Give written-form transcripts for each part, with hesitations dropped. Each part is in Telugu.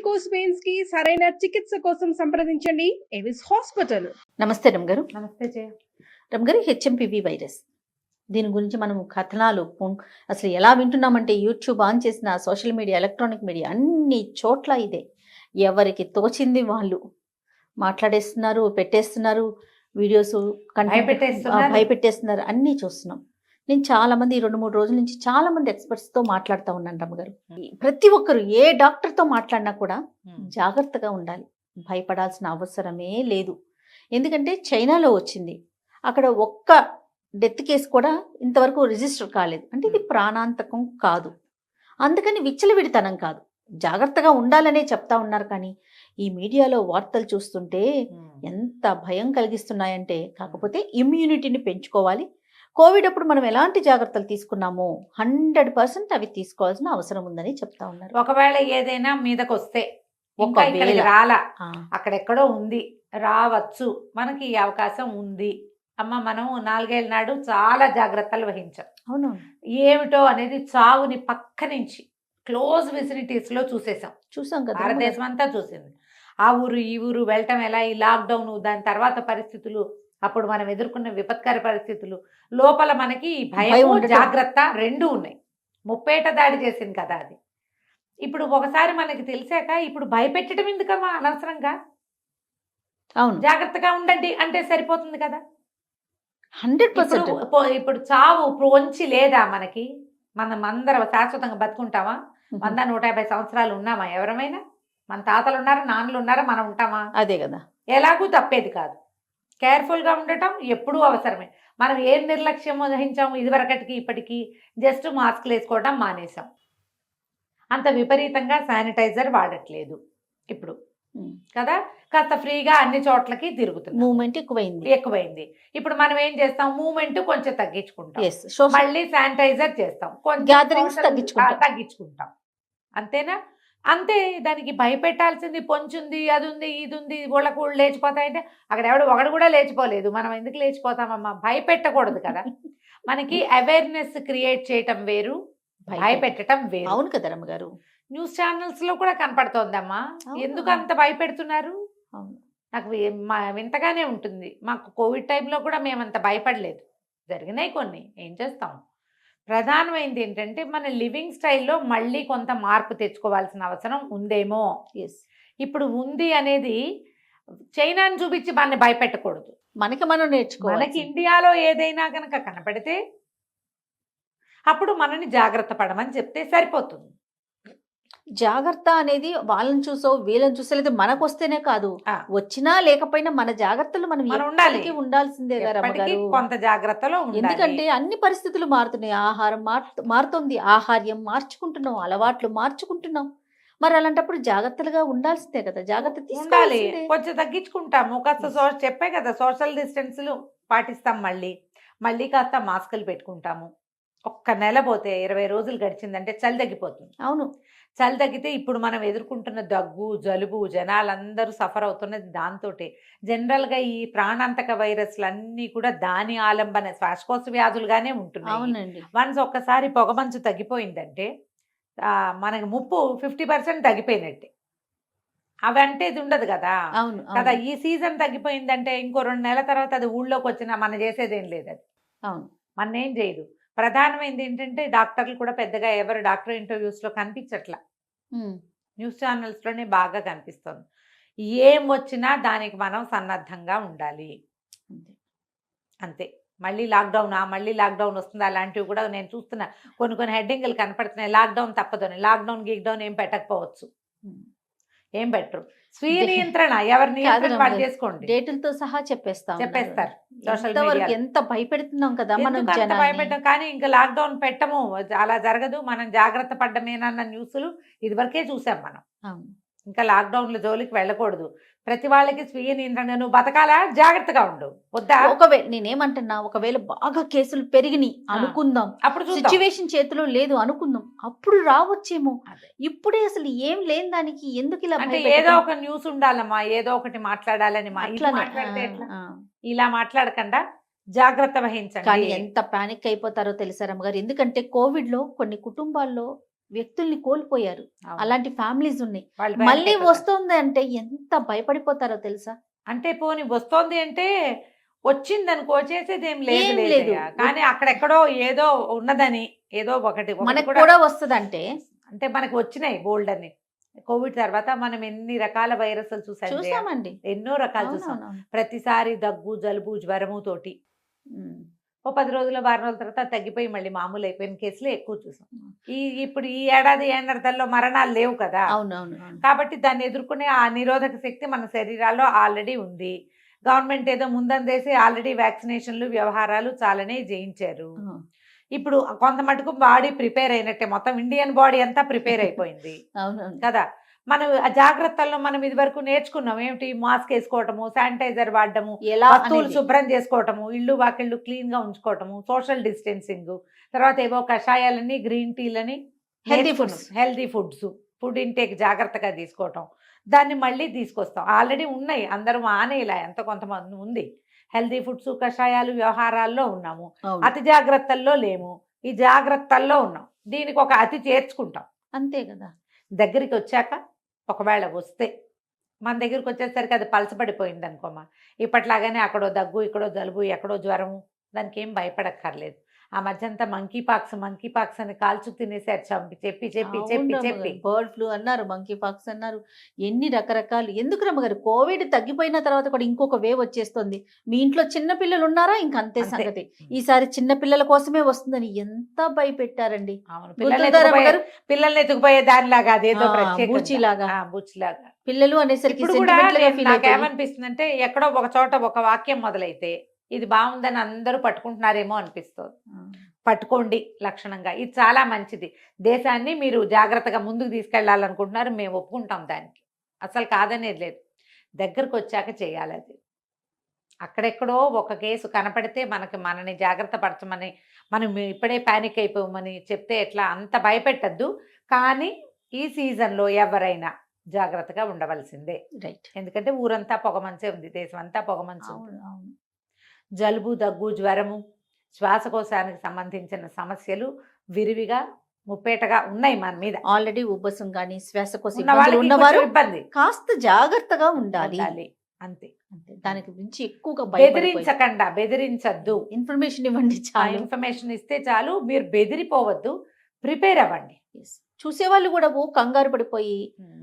వెరికోస్ వెయిన్స్ కి సరైన చికిత్స కోసం సంప్రదించండి ఎవిస్ హాస్పిటల్. నమస్తే రమ్గారు. నమస్తే జయ. రమ్గారు, హెచ్ఎంపివి వైరస్ దీని గురించి మనం కథనాలు అసలు ఎలా వింటున్నామంటే యూట్యూబ్ ఆన్ చేసిన సోషల్ మీడియా, ఎలక్ట్రానిక్ మీడియా అన్ని చోట్ల ఇదే. ఎవరికి తోచింది వాళ్ళు మాట్లాడేస్తున్నారు, పెట్టేస్తున్నారు, వీడియోస్ భయపెట్టేస్తున్నారు, అన్నీ చూస్తున్నాం. నేను చాలా మంది 2-3 రోజుల నుంచి చాలా మంది ఎక్స్పర్ట్స్తో మాట్లాడుతూ ఉన్నాను రమ్మగారు. ప్రతి ఒక్కరు ఏ డాక్టర్తో మాట్లాడినా కూడా జాగ్రత్తగా ఉండాలి, భయపడాల్సిన అవసరమే లేదు. ఎందుకంటే చైనాలో వచ్చింది, అక్కడ ఒక్క డెత్ కేసు కూడా ఇంతవరకు రిజిస్టర్ కాలేదు. అంటే ఇది ప్రాణాంతకం కాదు, అందుకని విచ్చలవిడితనం కాదు, జాగ్రత్తగా ఉండాలనే చెప్తా ఉన్నారు. కానీ ఈ మీడియాలో వార్తలు చూస్తుంటే ఎంత భయం కలిగిస్తున్నాయంటే, కాకపోతే ఇమ్యూనిటీని పెంచుకోవాలి. కోవిడ్ అప్పుడు మనం ఎలాంటి జాగ్రత్తలు తీసుకున్నామో 100% అవి తీసుకోవాల్సిన అవసరం ఉందని చెప్తా ఉన్నారు. ఒకవేళ ఏదైనా మీదకి వస్తే రాలా, అక్కడెక్కడో ఉంది, రావచ్చు, మనకి ఈ అవకాశం ఉంది అమ్మ, మనం 4 ఏళ్ళ నాడు చాలా జాగ్రత్తలు వహించాం. అవును, ఏమిటో అనేది చావుని పక్క నుంచి క్లోజ్ విసినిటీస్ లో చూసాం కదా, భారతదేశం అంతా చూసింది. ఆ ఊరు ఈ ఊరు వెళ్ళటం ఎలా, ఈ లాక్డౌన్, దాని తర్వాత పరిస్థితులు, అప్పుడు మనం ఎదుర్కొన్న విపత్కర పరిస్థితులు, లోపల మనకి భయం జాగ్రత్త రెండూ ఉన్నాయి. ముప్పేట దాడి చేసింది కదా అది. ఇప్పుడు ఒకసారి మనకి తెలిసాక ఇప్పుడు భయపెట్టడం ఎందుకమ్మా అనవసరంగా? అవును, జాగ్రత్తగా ఉండండి అంటే సరిపోతుంది కదా. 100%. ఇప్పుడు చావు పొంచి లేదా మనకి? మనం అందరం శాశ్వతంగా బతుకుంటామా? 100-150 సంవత్సరాలు ఉన్నామా ఎవరమైనా? మన తాతలు ఉన్నారా, నాన్నలు ఉన్నారా, మనం ఉంటామా? అదే కదా. ఎలాగూ తప్పేది కాదు. కేర్ఫుల్గా ఉండటం ఎప్పుడూ అవసరమే. మనం ఏం నిర్లక్ష్యం వహించాము ఇదివరకటికి ఇప్పటికీ? జస్ట్ మాస్క్లు వేసుకోవడం మానేసాం, అంత విపరీతంగా శానిటైజర్ వాడట్లేదు ఇప్పుడు కదా, కాస్త ఫ్రీగా అన్ని చోట్లకి తిరుగుతుంది, మూవ్మెంట్ ఎక్కువైంది. ఇప్పుడు మనం ఏం చేస్తాం, మూవ్మెంట్ కొంచెం తగ్గించుకుంటాం, మళ్ళీ శానిటైజర్ చేస్తాం, గ్యాదరింగ్స్ తగ్గించుకుంటాం, అంతేనా? అంతే. దానికి భయపెట్టాల్సింది పొంచుంది, అది ఉంది, ఇది ఉంది, ఊళ్ళకు లేచిపోతాయంటే అక్కడ ఒకడు కూడా లేచిపోలేదు. మనం ఎందుకు లేచిపోతామమ్మా? భయపెట్టకూడదు కదా. మనకి అవేర్నెస్ క్రియేట్ చేయటం వేరు, భయపెట్టడం వేరు. అవును కదా రమ్మగారు. న్యూస్ ఛానల్స్ లో కూడా కనపడుతోందమ్మా, ఎందుకు అంత భయపెడుతున్నారు? నాకు వింతగానే ఉంటుంది. మాకు కోవిడ్ టైంలో కూడా మేమంత భయపడలేదు, జరిగినాయి కొన్ని, ఏం చేస్తాం. ప్రధానమైనది ఏంటంటే మన లివింగ్ స్టైల్లో మళ్ళీ కొంత మార్పు తెచ్చుకోవాల్సిన అవసరం ఉందేమో. ఇప్పుడు ఉంది అనేది చైనాని చూపించి మనని భయపెట్టకూడదు, మనకి మనం నేర్చుకోవాలి. మనకి ఇండియాలో ఏదైనా కనుక కనపడితే అప్పుడు మనని జాగ్రత్త పడమని చెప్తే సరిపోతుంది. జాగ్రత్త అనేది వాళ్ళని చూసో వీళ్ళని చూసో లేదా మనకు వస్తేనే కాదు, వచ్చినా లేకపోయినా మన జాగ్రత్తలు మనం ఉండాల్సిందే కదా, కొంత జాగ్రత్తలో. ఎందుకంటే అన్ని పరిస్థితులు మారుతున్నాయి, ఆహారం మారుతుంది, ఆహార్యం మార్చుకుంటున్నాం, అలవాట్లు మార్చుకుంటున్నాం. మరి అలాంటప్పుడు జాగ్రత్తలుగా ఉండాల్సిందే కదా, జాగ్రత్త తీసుకోవాలి. కొంచెం తగ్గించుకుంటాము, కాస్త చెప్పే కదా సోషల్ డిస్టెన్స్ పాటిస్తాం, మళ్ళీ కాస్త మాస్కులు పెట్టుకుంటాము. ఒక్క నెల పోతే 20 రోజులు గడిచిందంటే చలి తగ్గిపోతుంది. అవును, చలి తగ్గితే ఇప్పుడు మనం ఎదుర్కొంటున్న దగ్గు, జలుబు, జనాలందరూ సఫర్ అవుతున్నది దాంతో. జనరల్గా ఈ ప్రాణాంతక వైరస్లు అన్నీ కూడా దాని ఆలంబన శ్వాసకోశ వ్యాధులుగానే ఉంటున్నాయి. అవునండి. వన్స్ ఒక్కసారి పొగమంచు తగ్గిపోయిందంటే మనకి ముప్పు 50% తగ్గిపోయినట్టే. అవంటే ఇది ఉండదు కదా. అవును కదా, ఈ సీజన్ తగ్గిపోయిందంటే ఇంకో 2 నెలల తర్వాత అది ఊళ్ళోకి వచ్చినా మనం చేసేదేం లేదు, అది అవును మన ఏం చేయదు. ప్రధానమైనది ఏంటంటే డాక్టర్లు కూడా పెద్దగా ఎవరు డాక్టర్ ఇంటర్వ్యూస్లో కనిపించట్లా, న్యూస్ ఛానల్స్లోనే బాగా కనిపిస్తుంది. ఏం వచ్చినా దానికి మనం సన్నద్ధంగా ఉండాలి, అంతే. మళ్ళీ లాక్డౌన్ వస్తుంది, అలాంటివి కూడా నేను చూస్తున్నా. కొన్ని హెడ్డింగ్లు కనపడుతున్నాయి, లాక్డౌన్ తప్పదని. లాక్డౌన్ గీక్డౌన్ ఏం పెట్టకపోవచ్చు, ఏం పెట్టరు. స్వీయ నియంత్రణ, ఎవరి నియంత్రణ వాళ్ళు చేసుకోండి, డేటులతో సహా చెప్పేస్తారు. సోషల్ మీడియా ఎంత భయపెడుతున్నాం కదా మనం, భయపెట్టాం. కానీ ఇంకా లాక్డౌన్ పెట్టము, అలా జరగదు, మనం జాగ్రత్త పడ్డమేనన్న న్యూస్లు ఇదివరకే చూసాం మనం. ఇంకా లాక్డౌన్ల జోలికి వెళ్ళకూడదు. ప్రతి వాళ్ళకి స్వీయ నియంత్రణ, నువ్వు బతకాలా, జాగ్రత్తగా ఉండు, వద్దా? నేనేమంటున్నా, ఒకవేళ బాగా కేసులు పెరిగినాయి అనుకుందాం, అప్పుడు సిచ్యువేషన్ చేతిలో లేదు అనుకుందాం, అప్పుడు రావచ్చేమో. ఇప్పుడే అసలు ఏం లేని దానికి ఎందుకు ఇలా? అంటే ఏదో ఒక న్యూస్ ఉండాలమ్మా, ఏదో ఒకటి మాట్లాడాలని. ఇలా మాట్లాడకుండా జాగ్రత్త వహించండి. కానీ ఎంత పానిక్ అయిపోతారో తెలుసా రమ్మగారు. ఎందుకంటే కోవిడ్ లో కొన్ని కుటుంబాల్లో వ్యక్తుల్ని కోల్పోయారు. అవును. అలాంటి ఫ్యామిలీస్ ఉన్నాయి. వాళ్ళు మళ్ళీ panic అయిపోతారు. వస్తుంది అంటే ఎంత భయపడిపోతారో తెలుసా? అంటే పోనీ వస్తోంది అంటే వచ్చిందనుకో చేసేదేం లేదు ఏం లేదు. లేదయ్యా. కానీ అక్కడెక్కడో ఏదో ఉన్నదని ఏదో ఒకటి మనకు కూడా కూడా వస్తదంటే అంటే మనకి వచ్చినాయి బోల్డ్ అని. కోవిడ్ తర్వాత మనం ఎన్ని రకాల వైరస్లు చూసాం జయ. చూసామండి. ఎన్నో రకాలు చూసాం. అవునవును. ప్రతిసారి దగ్గు జలుబు జ్వరము తోటి ఓ 10 రోజుల వారం రోజుల తర్వాత తగ్గిపోయి మళ్ళీ మామూలు అయిపోయిన కేసులు ఎక్కువ చూసాం. ఇప్పుడు ఈ ఏడాది ఏడాదిలో మరణాలు లేవు కదా. అవునవును. కాబట్టి దాన్ని ఎదుర్కొనే ఆ నిరోధక శక్తి మన శరీరాల్లో ఆల్రెడీ ఉంది. గవర్నమెంట్ ఏదో ముందందేసి ఆల్రెడీ వ్యాక్సినేషన్లు వ్యవహారాలు చాలానే చేయించారు. ఇప్పుడు కొంత మటుకు బాడీ ప్రిపేర్ అయినట్టే, మొత్తం ఇండియన్ బాడీ అంతా ప్రిపేర్ అయిపోయింది అవునవును. కదా. మనం ఆ జాగ్రత్తల్లో మనం ఇది వరకు నేర్చుకున్నాం ఏమిటి, మాస్క్ వేసుకోవటము, శానిటైజర్ వాడటము, ఎలా వస్తువులు అనేది. శుభ్రం చేసుకోవటము, ఇళ్ళు వాకిళ్ళు క్లీన్ గా ఉంచుకోవటము, సోషల్ డిస్టెన్సింగ్, తర్వాత ఏవో కషాయాలని గ్రీన్ టీలని, Healthy foods. Healthy foods, food intake జాగ్రత్తగా తీసుకోవటం, దాన్ని మళ్ళీ తీసుకొస్తాం. ఆల్రెడీ ఉన్నాయి, అందరూ మానేలా ఎంత కొంతమంది ఉంది. హెల్తీ ఫుడ్స్ కషాయాలు వ్యవహారాల్లో ఉన్నాము, అవును. అతి జాగ్రత్తల్లో లేము, ఈ జాగ్రత్తల్లో ఉన్నాం. దీనికి ఒక అతి చేర్చుకుంటాం. అంతే కదా. దగ్గరికి వచ్చాక ఒకవేళ వస్తే మన దగ్గరికి వచ్చేసరికి అది పలసపడిపోయింది అనుకోమా, ఇప్పట్లాగానే అక్కడో దగ్గు ఇక్కడో జలుబు ఎక్కడో జ్వరము, దానికి ఏం భయపడక్కర్లేదు. ఆ మధ్య అంతా మంకీ పాక్స్ అని కాల్చు తినేసారు చెప్పి బర్డ్ ఫ్లూ అన్నారు, మంకీ పాక్స్ అన్నారు, ఎన్ని రకరకాలు. ఎందుకు రమ్మగారు కోవిడ్ తగ్గిపోయిన తర్వాత కూడా ఇంకొక వేవ్ వచ్చేస్తుంది. మీ ఇంట్లో చిన్న పిల్లలు ఉన్నారా, ఇంకంతే అంతే. సంగతి. ఈసారి చిన్న పిల్లల కోసమే వస్తుందని ఎంత భయపెట్టారండి. అవును, గుర్తుందా రమ్మగారు? పిల్లల్ని ఎత్తుకుపోయే దానిలాగా అదేదో ఆ, ప్రత్యేకంగా. బూచిలాగా. బూచిలాగా. పిల్లలు అనేసరికి ఇప్పుడు కూడా sentimental గా feel అయిపోయి. నాకేమనిపిస్తుంది అంటే ఎక్కడో ఒక చోట ఒక వాక్యం మొదలైతే ఇది బాగుందని అందరూ పట్టుకుంటున్నారేమో అనిపిస్తుంది. పట్టుకోండి లక్షణంగా, ఇది చాలా మంచిది. దేశాన్ని మీరు జాగ్రత్తగా ముందుకు తీసుకెళ్లాలనుకుంటున్నారు, మేము ఒప్పుకుంటాం దానికి, అసలు కాదనేది లేదు. దగ్గరకు వచ్చాక చేయాలి అది. అక్కడెక్కడో ఒక కేసు కనపడితే మనని జాగ్రత్త పరచమని, మనం ఇప్పుడే ప్యానిక్ అయిపోమని చెప్తే ఎట్లా, అంత భయపెట్టద్దు. కానీ ఈ సీజన్లో ఎవరైనా జాగ్రత్తగా ఉండవలసిందే. రైట్. ఎందుకంటే ఊరంతా పొగమంచే ఉంది, దేశం అంతా పొగమంచు ఉంది. అవును, అవును. జలుబు దగ్గు జ్వరము శ్వాసకోశానికి సంబంధించిన సమస్యలు విరివిగా ముప్పేటగా ఉన్నాయి మన మీద. ఆల్రెడీ ఉబ్బసం కానీ శ్వాసకోశ ఉన్న ఇబ్బందులు వాళ్ళకి ఉన్నవారు కొంచెం ఇబ్బంది కాస్త జాగ్రత్తగా ఉండాలి. ఉండాలి. అంతే. అంతే. దానికి మించి ఎక్కువగా బెదిరించద్దు. ఇన్ఫర్మేషన్ ఇవ్వండి ఆ చాలు. ఇన్ఫర్మేషన్ ఇస్తే చాలు, మీరు బెదిరిపోవద్దు, ప్రిపేర్ అవ్వండి. Yes. చూసేవాళ్ళు కూడా కంగారు పడిపోయి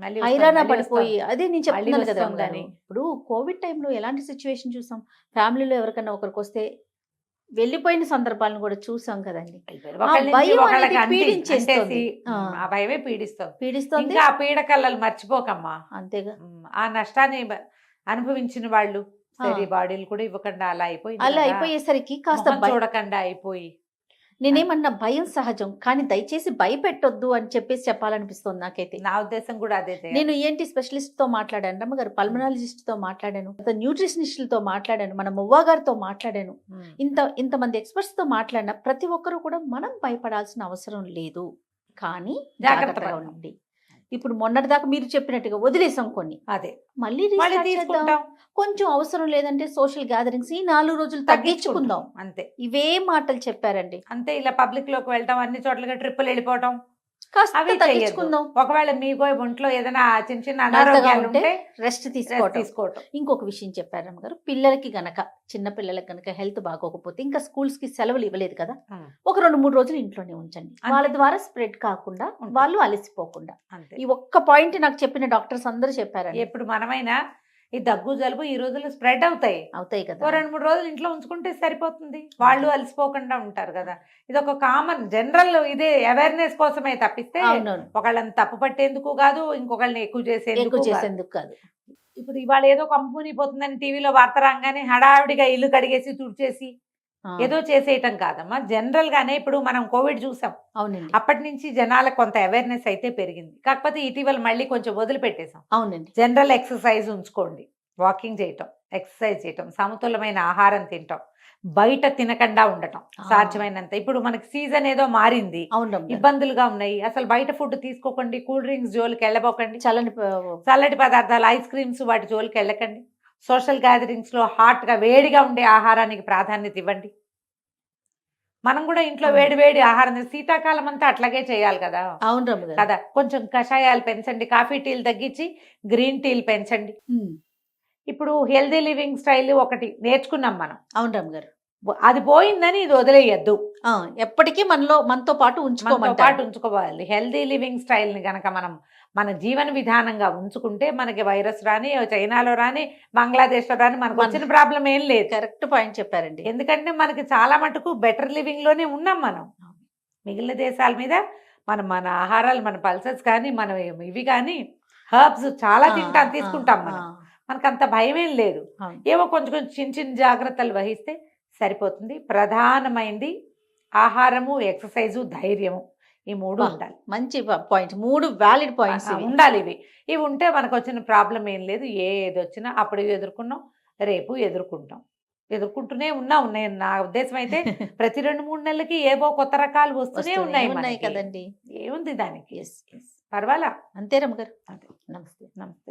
మళ్ళీ హైరాణ వస్తాం, పడిపోయి, అదే నేను చెప్తున్నాను కదా వస్తుందని. రమ్మగారు. ఇప్పుడు కోవిడ్ టైంలో ఎలాంటి సిచ్యువేషన్ చూసాం, ఫ్యామిలీలో ఎవరికైనా ఒకరికి వస్తే వెళ్ళిపోయిన సందర్భాలను కూడా చూసాం కదండి. ఒకళ్ళ నుంచి భయం ఒకళ్ళకి అనేది పీడించేస్తుంది. అంటేసి, ఆ భయమే పీడిస్తుంది. పీడిస్తుంది. ఇంకా ఆ పీడకల్లలు మర్చిపోకమ్మా. అంతేగా. ఆ నష్టాన్ని అనుభవించిన వాళ్ళు సరే బాడీలు కూడా ఇవ్వకుండా అలా అయిపోయింది అలా కదా. అయిపోయేసరికి కాస్త మొహం చూడకుండా అయిపోయి. నేనేమన్నా భయం సహజం, కానీ దయచేసి భయపెట్టొద్దు అని చెప్పేసి చెప్పాలనిపిస్తుంది నాకైతే. నా ఉద్దేశం కూడా అదే జయ. నేను ఏంటి స్పెషలిస్ట్ తో మాట్లాడాను, రమ్మగారు పల్మనాలజిస్ట్ తో మాట్లాడాను, న్యూట్రిషనిస్టులతో మాట్లాడాను, మన మువ్వా గారితో మాట్లాడాను, ఇంతమంది ఎక్స్పర్ట్స్ తో మాట్లాడిన ప్రతి ఒక్కరు కూడా మనం భయపడాల్సిన అవసరం లేదు, కానీ జాగ్రత్తగా పడాలి. ఉండండి. ఇప్పుడు మొన్నటిదాకా మీరు చెప్పినట్టుగా వదిలేసాం కొన్ని, అదే మళ్ళీ మళ్ళీ restart చేద్దాం. తీసుకుంటాం. కొంచెం అవసరం లేదంటే సోషల్ గ్యాదరింగ్స్ ఈ 4 రోజులు తగ్గించుకుందాం. అంతే ఇవే మాటలు చెప్పారండి. అంతే. ఇలా పబ్లిక్ లోకి వెళ్ళటం, అన్ని చోట్లకి ట్రిప్పులు వెళ్ళిపోవటం, కాస్త అవి తగ్గించుకుందాం. చెయ్యొద్దు. ఒకవేళ మీకు ఒంట్లో ఏదైనా చిన్న మెత్తగా అనారోగ్యాలు ఉంటే ఉంటే రెస్ట్ rest తీసుకోవటం. తీసుకోవటం. ఇంకొక విషయం చెప్పారు రమ్మగారు, పిల్లలకి గనక చిన్న పిల్లలకి గనక హెల్త్ బాగోకపోతే ఇంకా స్కూల్స్ కి సెలవులు ఇవ్వలేదు కదా, ఒక 2-3 రోజులు ఇంట్లోనే ఉంచండి. అంతే. వాళ్ళ ద్వారా స్ప్రెడ్ కాకుండా, ఉంటుంది. వాళ్ళు అలసిపోకుండా. అంతే. ఈ ఒక్క పాయింట్ నాకు చెప్పిన డాక్టర్స్ అందరూ చెప్పారండి. ఎప్పుడు మనమైనా ఈ దగ్గు జలుబు ఈ రోజుల్లో స్ప్రెడ్ అవుతాయి. అవుతాయి ఓ కదా. 2-3 రోజులు ఇంట్లో ఉంచుకుంటే సరిపోతుంది, వాళ్ళు అలసిపోకుండా ఉంటారు కదా. ఇది ఒక కామన్ జనరల్ ఇదే అవేర్నెస్ కోసమే తప్పిస్తే అవునవును. ఒకళ్ళని తప్పు పట్టేందుకు కాదు, ఇంకొకళ్ళని ఎక్కువ ఎక్కువ చేసేందుకు కాదు. చేసేందుకు కాదు. ఇప్పుడు ఇవాళ ఏదో కంపెనీ పోతుందని టీవీలో వార్త రాగానే హడావిడిగా ఇల్లు కడిగేసి తుడిచేసి ఏదో చేసేయటం కాదమ్మా. జనరల్ గానే ఇప్పుడు మనం కోవిడ్ చూసాం, అవునండి. అప్పటి నుంచి జనాలకు కొంత అవేర్నెస్ అయితే పెరిగింది. కాకపోతే ఇటీవల మళ్ళీ కొంచెం వదిలిపెట్టేసాం. అవునండి. జనరల్ ఎక్సర్సైజ్ ఉంచుకోండి, వాకింగ్ చేయటం, ఎక్సర్సైజ్ చేయటం, సమతులమైన ఆహారం తినటం, బయట తినకుండా ఉండటం సాధ్యమైనంత. ఇప్పుడు మనకి సీజన్ ఏదో మారింది, అవును. ఇబ్బందులుగా ఉన్నాయి, అసలు బయట ఫుడ్ తీసుకోకండి, కూల్ డ్రింక్స్ జోలికి వెళ్ళబోకండి, చల్లని చల్లటి పదార్థాలు ఐస్ క్రీమ్స్ వాటి జోలికి వెళ్ళకండి, సోషల్ గ్యాదరింగ్స్ లో హాట్ గా వేడిగా ఉండే ఆహారానికి ప్రాధాన్యత ఇవ్వండి. మనం కూడా ఇంట్లో అవును. వేడి వేడి ఆహారం శీతాకాలం అంతా అట్లాగే చేయాలి కదా అవును రమ్మగారు. కదా. కొంచెం కషాయాలు పెంచండి, కాఫీ టీలు తగ్గించి గ్రీన్ టీలు పెంచండి. ఇప్పుడు హెల్దీ లివింగ్ స్టైల్ ఒకటి నేర్చుకున్నాం మనం, అవును రమ్మగారు. అది పోయిందని ఇది వదిలేయద్దు, ఎప్పటికీ మనతో పాటు మనతో ఉంచుకోమంటారు. పాటు ఉంచుకోవాలి. హెల్దీ లివింగ్ స్టైల్ని గనక మనం మన జీవన విధానంగా ఉంచుకుంటే మనకి వైరస్ రాని, చైనాలో రాని, బంగ్లాదేశ్లో రాని మనకు వచ్చిన ప్రాబ్లం ఏం లేదు. కరెక్ట్ పాయింట్ చెప్పారండి. ఎందుకంటే మనకి చాలా మటుకు బెటర్ లివింగ్లోనే ఉన్నాం మనం. మిగిలిన దేశాల మీద మన ఆహారాలు, మన పల్సెస్ కానీ, మన ఇవి కానీ హర్బ్స్ చాలా తీసుకుంటాం మనం. మనకు అంత భయం ఏం లేదు. అవును. ఏవో కొంచెం కొంచెం చిన్న చిన్న జాగ్రత్తలు వహిస్తే సరిపోతుంది. ప్రధానమైంది ఆహారము, ఎక్సర్సైజు, ధైర్యము, ఈ 3 ఉండాలి. మంచి పాయింట్. 3 వ్యాలిడ్ పాయింట్స్ ఉండాలి. ఇవి ఉంటే మనకు వచ్చిన ప్రాబ్లం ఏం లేదు. ఏది వచ్చినా అప్పుడు ఎదుర్కొన్నాం, రేపు ఎదుర్కొంటూనే ఉన్నాం. నేను నా ఉద్దేశం అయితే ప్రతి 2-3 నెలలకి ఏవో కొత్త రకాలు వస్తూనే ఉన్నాయి ఉన్నాయి కదండి. ఏముంది దానికి, ఎస్ ఎస్ పర్వాలా. అంతే రమ్మగారు. అదే. నమస్తే. నమస్తే.